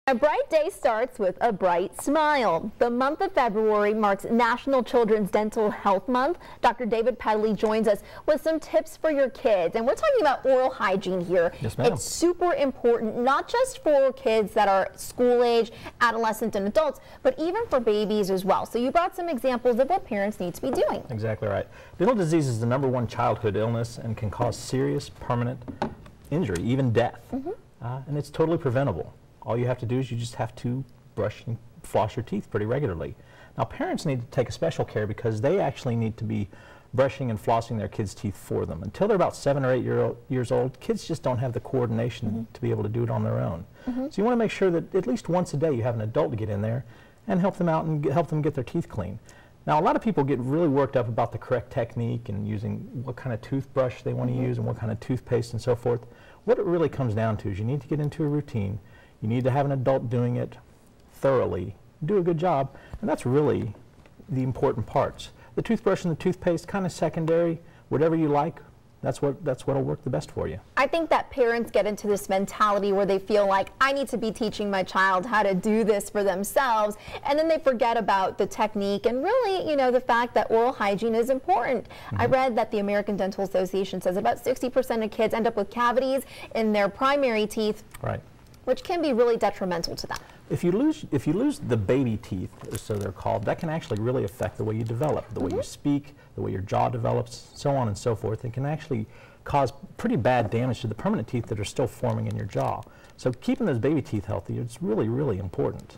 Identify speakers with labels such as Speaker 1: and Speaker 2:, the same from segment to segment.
Speaker 1: A bright day starts with a bright smile. The month of February marks National Children's Dental Health Month. Dr. David Pedley joins us with some tips for your kids. And we're talking about oral hygiene here.
Speaker 2: Yes, ma'am.
Speaker 1: It's super important, not just for kids that are school age, adolescent, and adults, but even for babies as well. So you brought some examples of what parents need to be doing.
Speaker 2: Exactly right. Dental disease is the #1 childhood illness and can cause serious permanent injury, even death. And it's totally preventable. All you have to do is you just have to brush and floss your teeth pretty regularly. Now, parents need to take a special care because they actually need to be brushing and flossing their kids' teeth for them. Until they're about 7 or 8 years old, kids just don't have the coordination to be able to do it on their own. So you want to make sure that at least once a day you have an adult to get in there and help them out and help them get their teeth clean. Now, a lot of people get really worked up about the correct technique and using what kind of toothbrush they want to use and what kind of toothpaste and so forth. What it really comes down to is you need to get into a routine. You need to have an adult doing it thoroughly, do a good job, and that's really the important parts. The toothbrush and the toothpaste, kind of secondary, whatever you like, that's what'll work the best for you.
Speaker 1: I think that parents get into this mentality where they feel like, I need to be teaching my child how to do this for themselves, and then they forget about the technique and really, you know, the fact that oral hygiene is important. I read that the American Dental Association says about 60% of kids end up with cavities in their primary teeth.
Speaker 2: Right.
Speaker 1: Which can be really detrimental to them.
Speaker 2: If you lose the baby teeth, so they're called, that can actually really affect the way you develop, the way you speak, the way your jaw develops, so on and so forth. It can actually cause pretty bad damage to the permanent teeth that are still forming in your jaw. So keeping those baby teeth healthy is really, really important.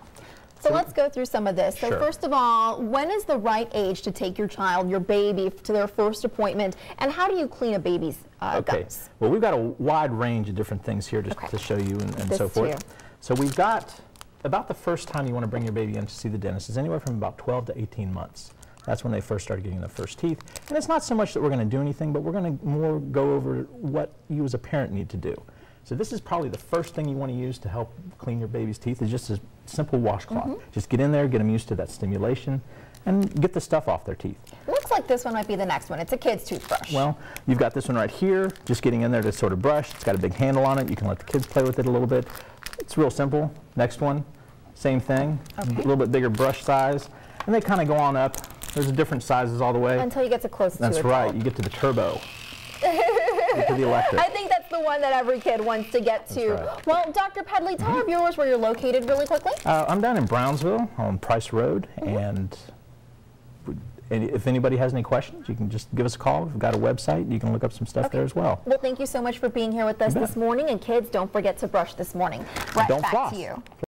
Speaker 1: So let's go through some of this. So first of all, when is the right age to take your child, your baby, to their first appointment, and how do you clean a baby's gums?
Speaker 2: Well, we've got a wide range of different things here just to show you and so forth. So we've got about the first time you want to bring your baby in to see the dentist is anywhere from about 12 to 18 months. That's when they first start getting their first teeth. And it's not so much that we're going to do anything, but we're going to more go over what you as a parent need to do. So this is probably the first thing you want to use to help clean your baby's teeth is just a simple washcloth. Just get in there, get them used to that stimulation, and get the stuff off their teeth.
Speaker 1: It looks like this one might be the next one. It's a kid's toothbrush.
Speaker 2: Well, you've got this one right here, just getting in there to sort of brush. It's got a big handle on it. You can let the kids play with it a little bit. It's real simple. Next one, same thing, a little bit bigger brush size. And they kind of go on up. There's different sizes all the way.
Speaker 1: Until you get to close to
Speaker 2: That's right. You get to the turbo. Get to the electric.
Speaker 1: I think that's the one that every kid wants to get to.
Speaker 2: Right.
Speaker 1: Well, Dr. Pedley, tell our viewers where you're located really quickly.
Speaker 2: I'm down in Brownsville on Price Road, and if anybody has any questions, you can just give us a call. We've got a website. You can look up some stuff there as well.
Speaker 1: Well, thank you so much for being here with us this morning. And kids, don't forget to brush this morning. Right back to you.